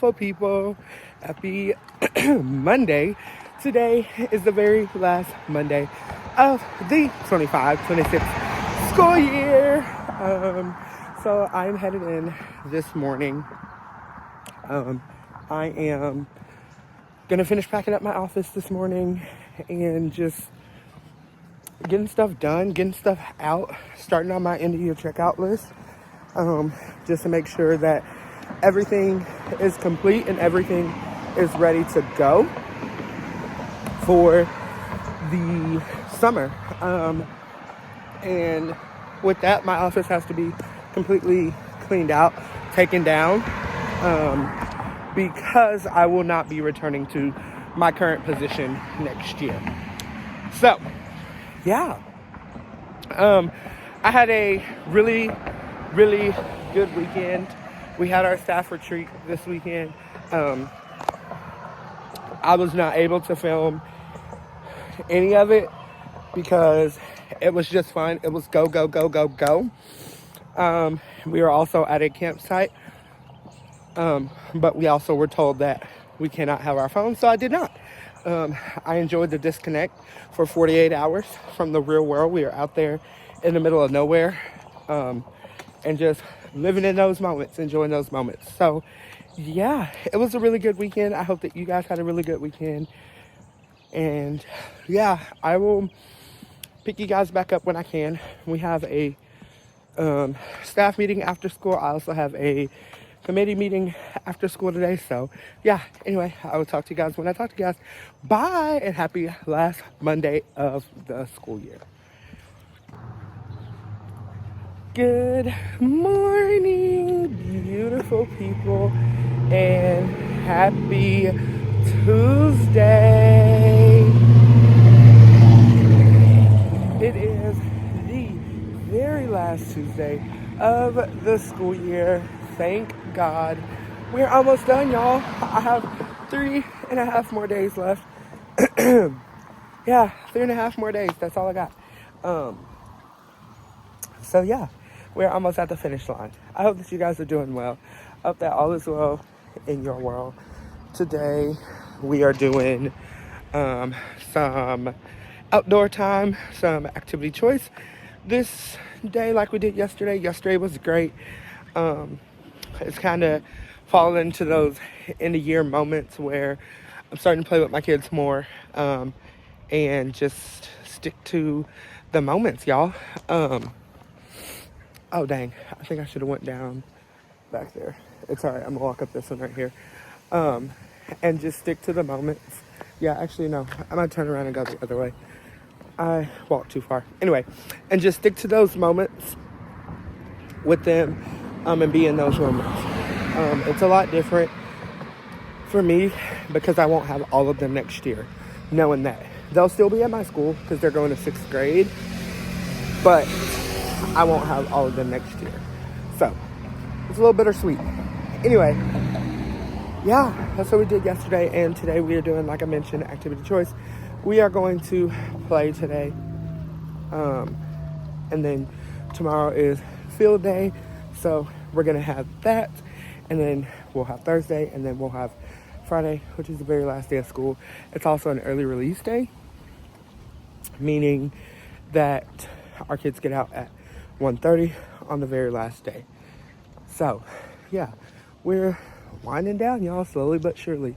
beautiful people. Happy Monday. Today is the very last Monday of the 25-26 school year. So I'm headed in this morning. I am going to finish packing up my office this morning and just getting stuff done, getting stuff out, starting on my end of year checkout list, just to make sure that everything is complete and everything is ready to go for the summer. And with that, my office has to be completely cleaned out, taken down, because I will not be returning to my current position next year. So, yeah. I had a really, really good weekend. We had our staff retreat this weekend. I was not able to film any of it because it was just fun. It was go, go, go, go, go. We were also at a campsite, but we also were told that we cannot have our phones, so I did not. I enjoyed the disconnect for 48 hours from the real world. We are out there in the middle of nowhere, and just living in those moments, enjoying those moments. So, yeah, it was a really good weekend. I hope that you guys had a really good weekend. And, yeah, I will pick you guys back up when I can. We have a staff meeting after school. I also have a committee meeting after school today. So, yeah, anyway, I will talk to you guys when I talk to you guys. Bye, and happy last Monday of the school year. Good morning, beautiful people, and happy Tuesday. It is the very last Tuesday of the school year. Thank God. We're almost done, y'all. I have 3.5 more days left. Yeah, 3.5 more days. That's all I got. So yeah, we're almost at the finish line. I hope that you guys are doing well. I hope that all is well in your world. Today, we are doing some outdoor time, some activity choice. This day, like we did yesterday. Yesterday was great. It's kind of fallen into those end of year moments where I'm starting to play with my kids more, and just stick to the moments, y'all. Oh, dang. I think I should have went down back there. It's all right. I'm going to walk up this one right here. And just stick to the moments. Yeah, actually, no. I might turn around and go the other way. I walked too far. Anyway, and just stick to those moments with them, and be in those moments. It's a lot different for me because I won't have all of them next year, knowing that. They'll still be at my school because they're going to 6th grade, but I won't have all of them next year. So, it's a little bittersweet. Anyway, yeah, that's what we did yesterday. And today we are doing, like I mentioned, activity choice. We are going to play today. And then tomorrow is field day. So, we're going to have that. And then we'll have Thursday. And then we'll have Friday, which is the very last day of school. It's also an early release day, meaning that our kids get out at 1:30 on the very last day. So, yeah, we're winding down, y'all, slowly but surely.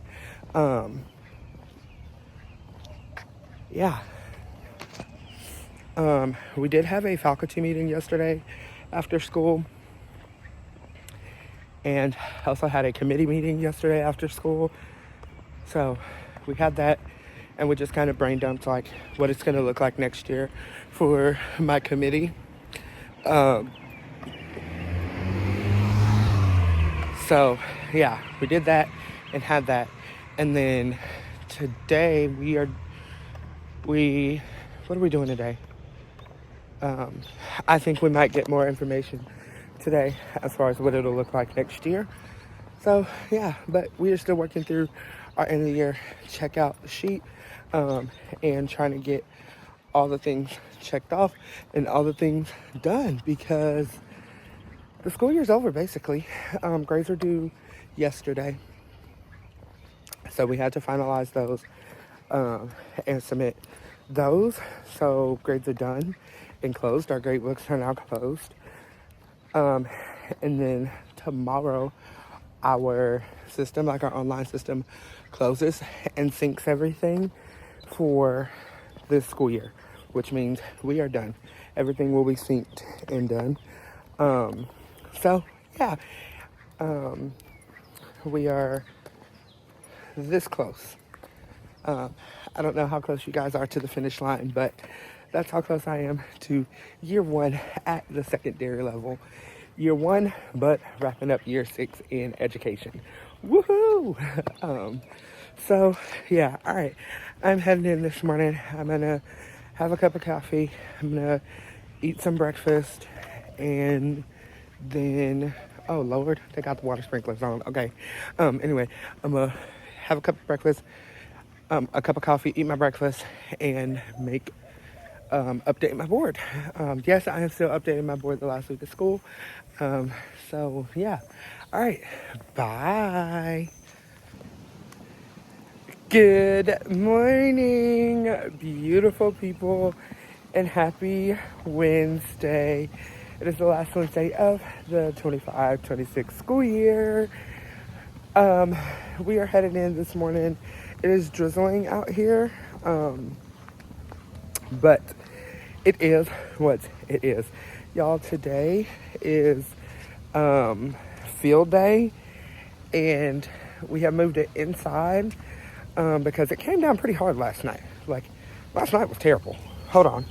Yeah. We did have a faculty meeting yesterday after school. And also had a committee meeting yesterday after school. So, we had that. And we just kind of brain dumped, like, what it's going to look like next year for my committee. So, yeah, we did that and had that. And then today what are we doing today? I think we might get more information today as far as what it'll look like next year. So, yeah, but we are still working through our end of the year checkout sheet, and trying to get all the things checked off and all the things done because the school year's over, basically. Grades are due yesterday. So we had to finalize those and submit those. So grades are done and closed. Our grade books are now closed. And then tomorrow, our system, like our online system, closes and syncs everything for this school year, which means we are done. Everything will be synced and done. So yeah, we are this close. I don't know how close you guys are to the finish line, but that's how close I am to year one at the secondary level. Year one, but wrapping up year 6 in education. Woohoo! So yeah, all right. I'm heading in this morning. I'm gonna have a cup of coffee. I'm gonna eat some breakfast, and then oh Lord, they got the water sprinklers on. Okay. Anyway, I'm gonna have a cup of breakfast, a cup of coffee, eat my breakfast, and make update my board. Yes, I am still updating my board the last week of school. So yeah. All right. Bye. Good morning, beautiful people, and happy Wednesday. It is the last Wednesday of the 25-26 school year. We are headed in this morning. It is drizzling out here, but it is what it is. Y'all, today is field day, and we have moved it inside because it came down pretty hard last night. Like, last night was terrible. Hold on.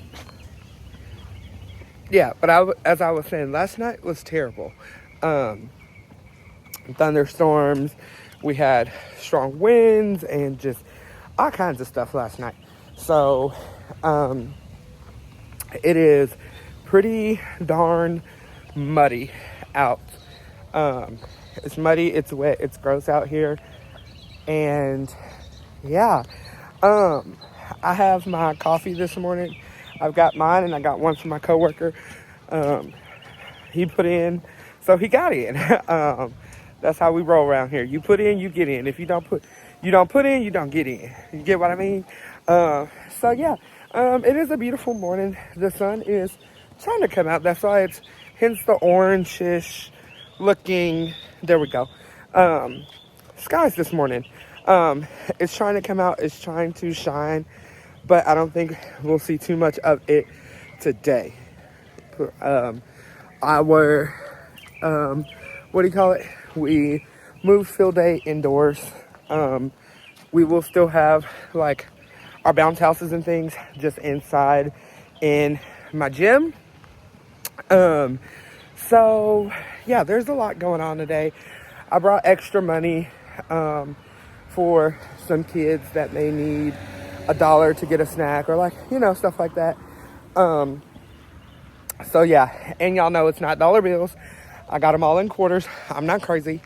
Yeah, but as I was saying, last night was terrible. Thunderstorms, we had strong winds, and just all kinds of stuff last night. So, it is pretty darn muddy out. It's muddy, it's wet, it's gross out here. And yeah, I have my coffee this morning. I've got mine, and I got one from my coworker. He put in, so he got in. That's how we roll around here. You put in, you get in. If you don't put in, you don't get in. You get what I mean? So yeah, it is a beautiful morning. The sun is trying to come out. That's why it's hence the orangish looking. There we go. Skies this morning. It's trying to come out. It's trying to shine, but I don't think we'll see too much of it today. What do you call it? We moved field day indoors. We will still have like our bounce houses and things just inside in my gym. So yeah, there's a lot going on today. I brought extra money for some kids that may need $1 to get a snack, or like, stuff like that. So yeah, and y'all know it's not dollar bills. I got them all in quarters. I'm not crazy.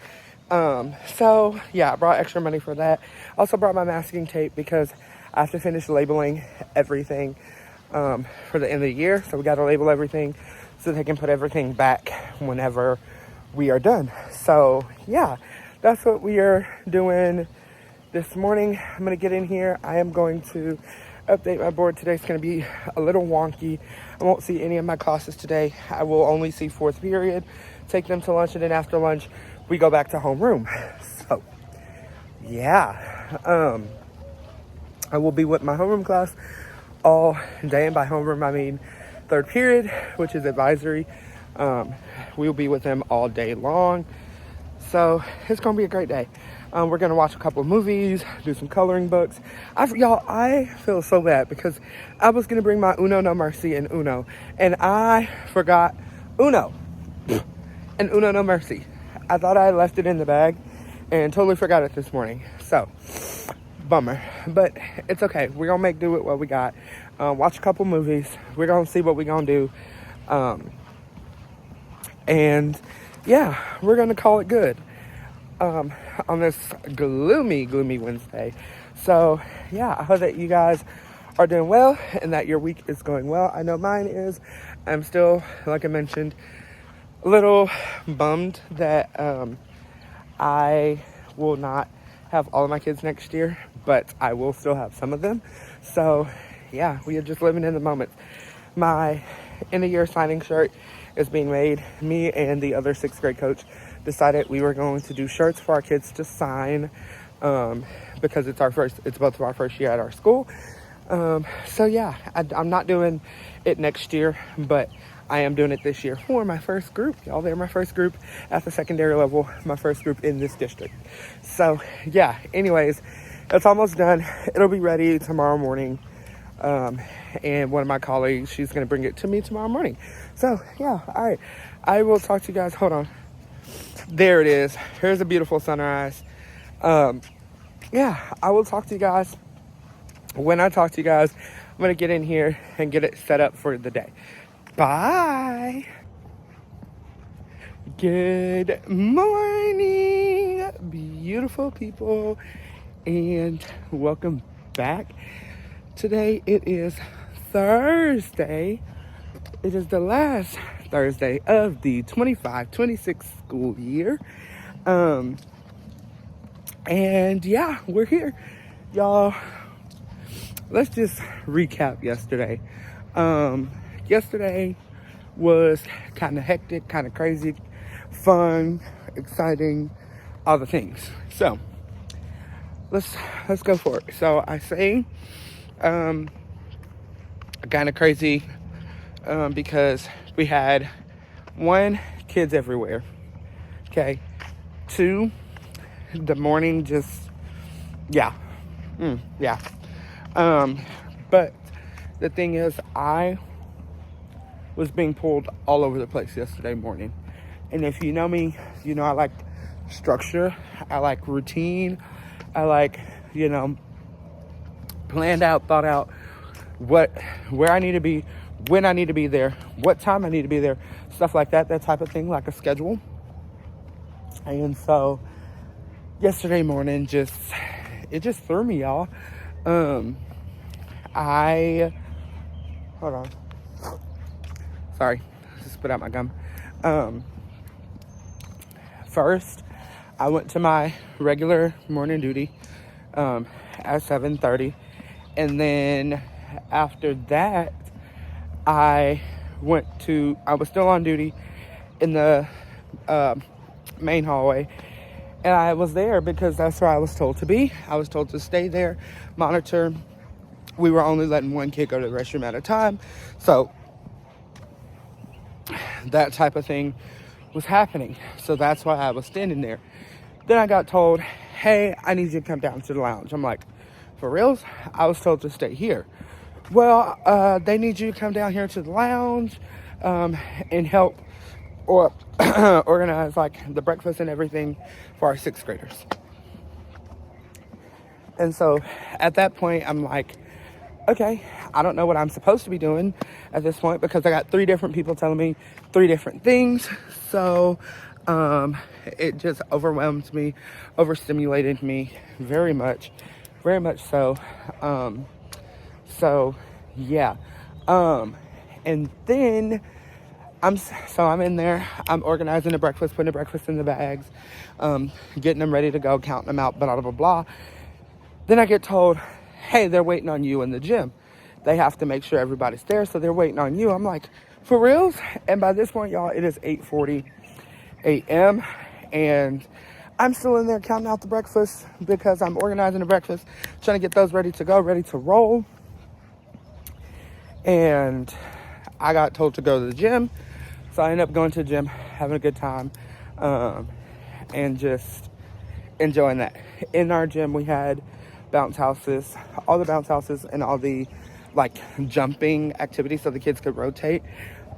So yeah, I brought extra money for that. Also brought my masking tape because I have to finish labeling everything for the end of the year. So we got to label everything so they can put everything back whenever we are done. So yeah, that's what we are doing this morning. I'm going to get in here. I am going to update my board today. It's going to be a little wonky. I won't see any of my classes today. I will only see 4th period, take them to lunch, and then after lunch, we go back to homeroom. So, yeah. I will be with my homeroom class all day, and by homeroom, I mean 3rd period, which is advisory. We will be with them all day long. So, it's going to be a great day. We're going to watch a couple of movies, do some coloring books. I feel so bad because I was going to bring my Uno No Mercy and Uno, and I forgot Uno and Uno No Mercy. I thought I had left it in the bag and totally forgot it this morning. So, bummer. But it's okay. We're going to make do with what we got. Watch a couple movies. We're going to see what we're going to do. And yeah, we're going to call it good. On this gloomy Wednesday. So yeah, I hope that you guys are doing well and that your week is going well. I know mine is. I'm still, like I mentioned, a little bummed that I will not have all of my kids next year, but I will still have some of them. So yeah, we are just living in the moment. My end of year signing shirt is being made. Me and the other 6th grade coach decided we were going to do shirts for our kids to sign, because it's both of our first year at our school. So yeah, I'm not doing it next year, but I am doing it this year for my first group. Y'all, they're my first group at the secondary level, my first group in this district. So yeah, anyways, it's almost done. It'll be ready tomorrow morning. And one of my colleagues, she's going to bring it to me tomorrow morning. So yeah, all right. I will talk to you guys. Hold on. There it is. Here's a beautiful sunrise. Yeah, I will talk to you guys. When I talk to you guys, I'm going to get in here and get it set up for the day. Bye. Good morning, beautiful people, and welcome back. Today it is Thursday. It is the last Thursday of the 25-26 school year. And yeah, we're here. Y'all, let's just recap yesterday. Yesterday was kind of hectic, kind of crazy, fun, exciting, all the things. So let's go for it. So I say kind of crazy because we had 1, kids everywhere. Okay. 2, the morning just yeah. But the thing is, I was being pulled all over the place yesterday morning. And if you know me, you know I like structure. I like routine. I like, planned out, thought out where I need to be, when I need to be there, what time I need to be there, stuff like that type of thing, like a schedule. And so yesterday morning it just threw me, y'all. Hold on. Sorry, just spit out my gum. First, I went to my regular morning duty at 7:30, and then after that, I was still on duty in the main hallway, and I was there because that's where I was told to be. I was told to stay there, monitor. We were only letting 1 kid go to the restroom at a time, so that type of thing was happening. So that's why I was standing there. Then I got told, hey, I need you to come down to the lounge. I'm like, for reals? I was told to stay here. Well, they need you to come down here to the lounge and help or organize like the breakfast and everything for our 6th graders. And so at that point, I'm like, okay, I don't know what I'm supposed to be doing at this point because I got 3 different people telling me 3 different things. So it just overwhelmed me, overstimulated me very much so. So yeah. And then I'm in there, I'm organizing the breakfast, putting the breakfast in the bags, getting them ready to go, counting them out, blah, blah, blah. Then I get told, hey, they're waiting on you in the gym. They have to make sure everybody's there, so they're waiting on you. I'm like, for reals? And by this point, y'all, it is 8:40 a.m. and I'm still in there counting out the breakfast because I'm organizing the breakfast, trying to get those ready to go, ready to roll. And I got told to go to the gym, so I ended up going to the gym, having a good time, and just enjoying that. In our gym, we had bounce houses, all the bounce houses and all the like jumping activities so the kids could rotate.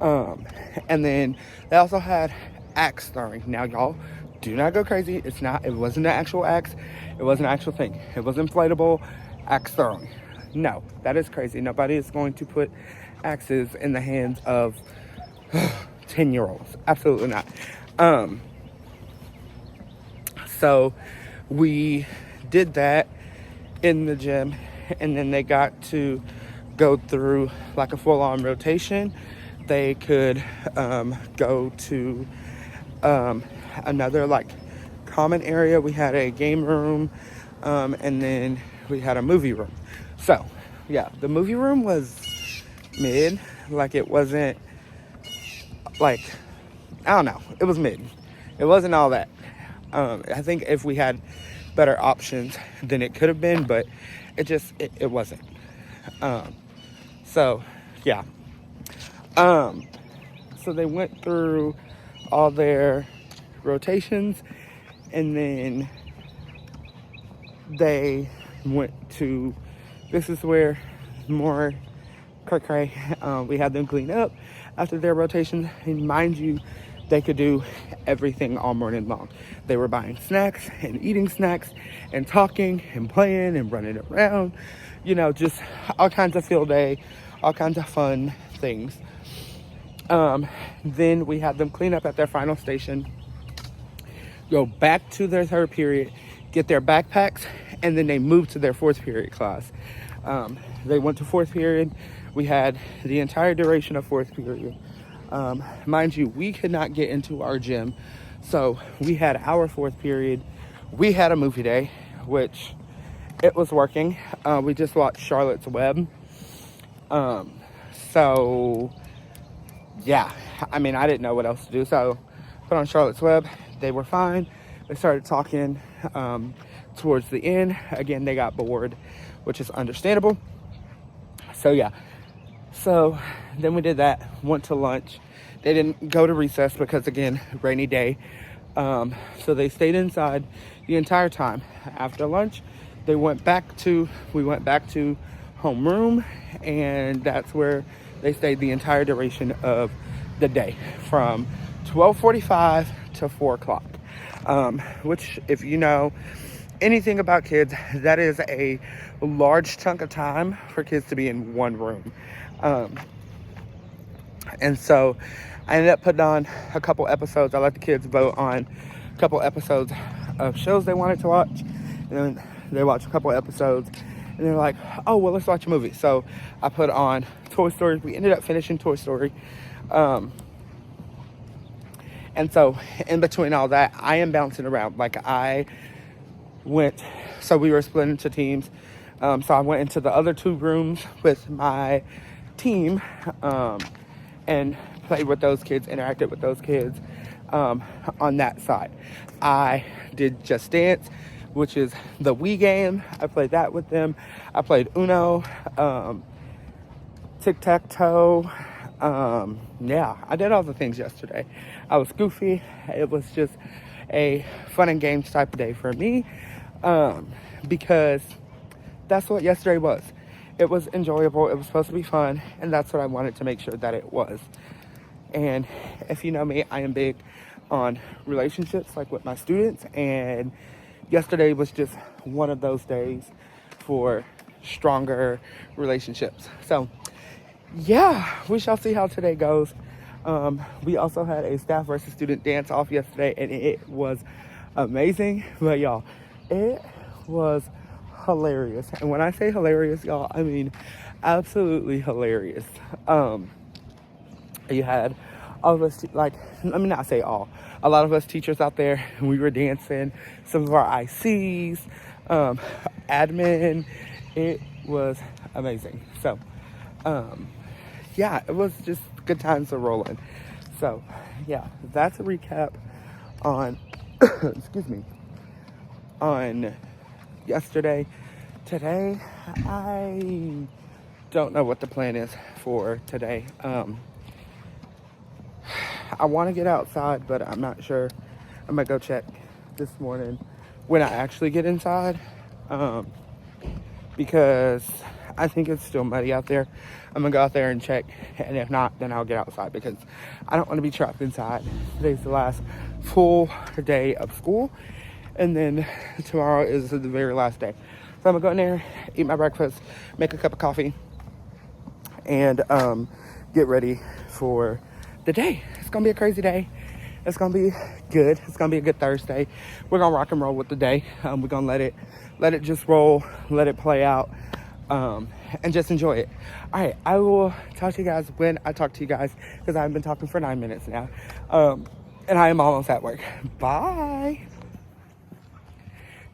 And then they also had axe throwing. Now y'all, do not go crazy. It wasn't an actual axe. It wasn't an actual thing. It was inflatable axe throwing. No, that is crazy. Nobody is going to put axes in the hands of 10-year-olds. Absolutely not. So we did that in the gym, and then they got to go through like a full-on rotation. They could go to another like common area, we had a game room, and then we had a movie room. So, yeah, the movie room was mid. Like, it wasn't, like, I don't know. It was mid. It wasn't all that. I think if we had better options, then it could have been, but it wasn't. So, yeah. So they went through all their rotations, and then they went to, this is where more cray. We had them clean up after their rotations, and mind you, they could do everything all morning long. They were buying snacks and eating snacks and talking and playing and running around, just all kinds of field day, all kinds of fun things. Then we had them clean up at their final station, go back to their third period, get their backpacks, and then they moved to their fourth period class. They went to fourth period. We had the entire duration of fourth period. Mind you, we could not get into our gym, so we had our fourth period. We had a movie day, which it was working. We just watched Charlotte's Web. So yeah, I mean, I didn't know what else to do, so put on Charlotte's Web. They were fine. They started talking towards the end. Again, they got bored, which is understandable. So yeah. So then we did that, went to lunch. They didn't go to recess because, again, rainy day. So they stayed inside the entire time. After lunch, we went back to homeroom, and that's where they stayed the entire duration of the day, from 12:45 to 4 o'clock. Which, if you know anything about kids, that is a large chunk of time for kids to be in one room. And so I ended up putting on a couple episodes. I let the kids vote on a couple episodes of shows they wanted to watch. And then they watched a couple episodes, and they're like, oh, well, let's watch a movie. So I put on Toy Story. We ended up finishing Toy Story. And so in between all that, I am bouncing around. So we were split into teams. So I went into the other two rooms with my team, and played with those kids, interacted with those kids on that side. I did Just Dance, which is the Wii game. I played that with them. I played Uno, tic-tac-toe. Yeah, I did all the things yesterday. I was goofy. It was just a fun and games type of day for me, because that's what yesterday was. It was enjoyable. It was supposed to be fun, and that's what I wanted to make sure that it was. And if you know me, I am big on relationships, like with my students, and yesterday was just one of those days for stronger relationships. So yeah, we shall see how today goes. We also had a staff versus student dance off yesterday, and it was amazing. But y'all, it was hilarious. And when I say hilarious, y'all, I mean absolutely hilarious. You had all of us, let me not say all, a lot of us teachers out there, and we were dancing, some of our ICs, admin. It was amazing. So yeah, it was just good times are rolling. So yeah, that's a recap on excuse me, on yesterday. Today, I don't know what the plan is for today. I want to get outside, but I'm not sure. I'm gonna go check this morning when I actually get inside, because I think it's still muddy out there. I'm gonna go out there and check, and if not, then I'll get outside, because I don't want to be trapped inside. Today's the last full day of school, and then tomorrow is the very last day. So I'm gonna go in there, eat my breakfast, make a cup of coffee, and get ready for the day. It's gonna be a crazy day. It's gonna be good. It's gonna be a good Thursday. We're gonna rock and roll with the day. We're gonna let it just roll, let it play out, and just enjoy it. All right, I will talk to you guys when I talk to you guys, because I've been talking for 9 minutes now, and I am almost at work. Bye.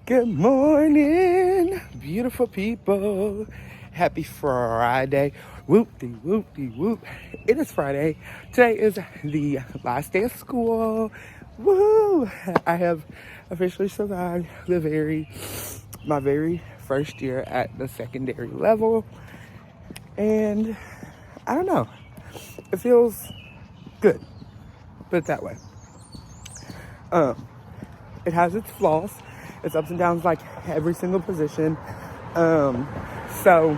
Good morning, beautiful people. Happy Friday. Whoop-de-whoop-de-whoop. It is Friday. Today is the last day of school. Woo! I have officially survived my very first year at the secondary level. And I don't know. It feels good. Put it that way. It has its flaws. Its ups and downs like every single position. So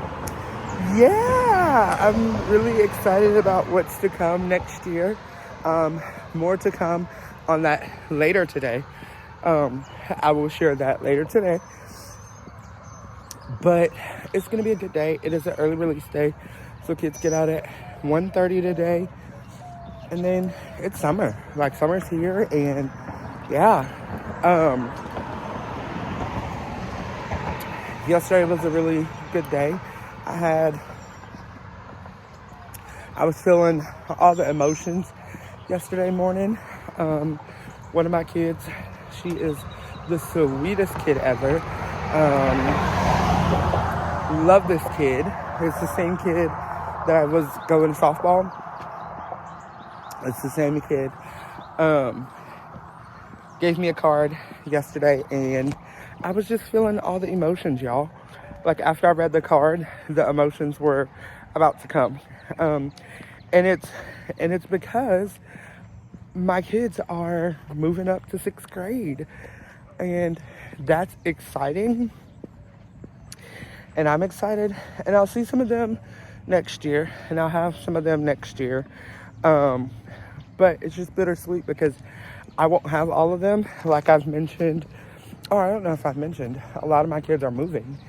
yeah, I'm really excited about what's to come next year. More to come on that later today. I will share that later today. But it's going to be a good day. It is an early release day. So kids get out at 1:30 today. And then it's summer. Like summer's here. And yeah. Yesterday was a really good day. I was feeling all the emotions yesterday morning. One of my kids, she is the sweetest kid ever. Love this kid. It's the same kid that I was going softball. It's the same kid. Gave me a card yesterday, and I was just feeling all the emotions, y'all. Like after I read the card, the emotions were about to come. And it's because my kids are moving up to 6th grade, and that's exciting. And I'm excited, and I'll see some of them next year, and I'll have some of them next year. But it's just bittersweet because I won't have all of them. Like I've mentioned, or I don't know if I've mentioned, a lot of my kids are moving,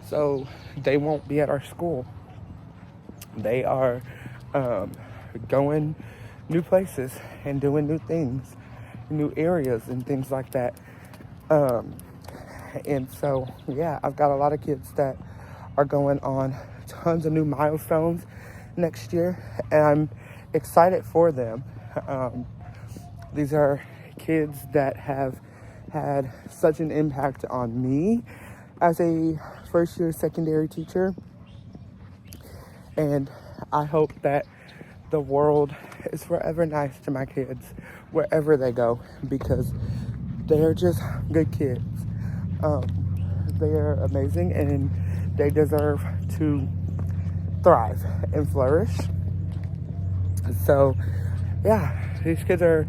so they won't be at our school. They are going new places and doing new things, new areas and things like that. And so, yeah, I've got a lot of kids that are going on tons of new milestones next year, and I'm excited for them. These are kids that have had such an impact on me as a first-year secondary teacher, and I hope that the world is forever nice to my kids wherever they go, because they're just good kids. They're amazing, and they deserve to thrive and flourish. So yeah, these kids are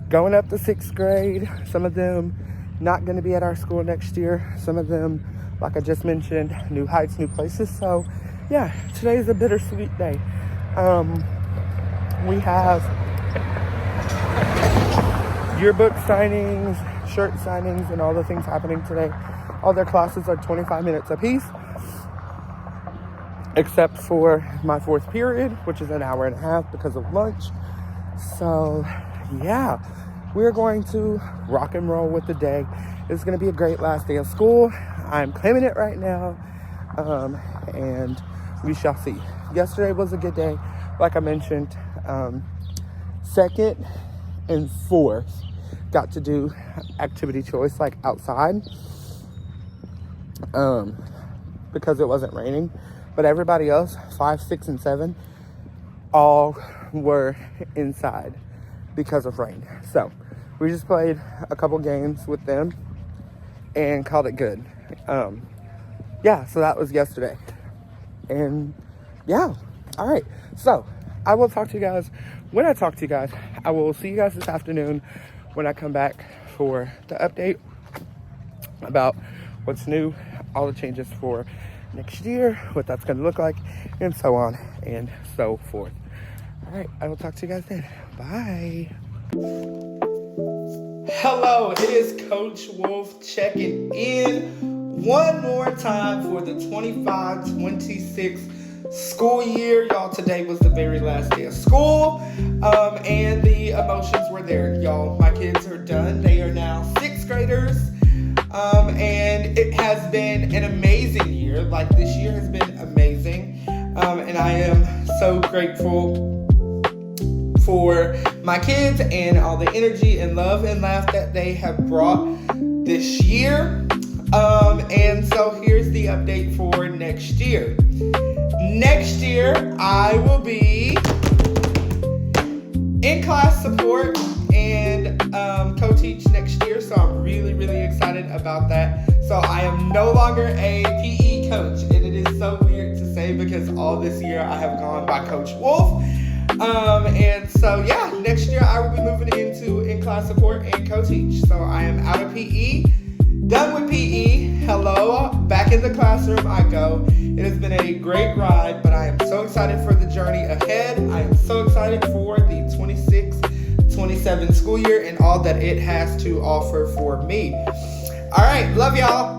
going up to 6th grade. Some of them not going to be at our school next year. Some of them, like I just mentioned, new heights, new places. So yeah, today's a bittersweet day. We have yearbook signings, shirt signings, and all the things happening today. All their classes are 25 minutes apiece, except for my 4th period, which is an hour and a half because of lunch. So yeah, we're going to rock and roll with the day. It's going to be a great last day of school. I'm claiming it right now, and we shall see. Yesterday was a good day. Like I mentioned, 2nd and 4th got to do activity choice, like outside, because it wasn't raining. But everybody else, 5, 6, and 7, all were inside because of rain. So we just played a couple games with them and called it good. Yeah, so that was yesterday. And yeah, all right. So I will talk to you guys when I talk to you guys. I will see you guys this afternoon when I come back for the update about what's new, all the changes for next year, what that's going to look like, and so on and so forth. All right, I will talk to you guys then. Bye. Hello, it is Coach Wolf checking in one more time for the 25-26 school year. Y'all, today was the very last day of school, and the emotions were there, y'all. My kids are done. They are now 6th graders, and it has been an amazing year. Like, this year has been amazing, and I am so grateful for my kids and all the energy and love and laugh that they have brought this year. And so here's the update for next year. Next year, I will be in class support and co-teach next year. So I'm really, really excited about that. So I am no longer a PE coach. And it is so weird to say because all this year I have gone by Coach Wolf. And so, yeah, next year I will be moving into in-class support and co-teach. So I am out of PE. Done with PE. Hello, back in the classroom I go. It has been a great ride, but I am so excited for the journey ahead. I am so excited for the 26-27 school year and all that it has to offer for me. All right, love y'all.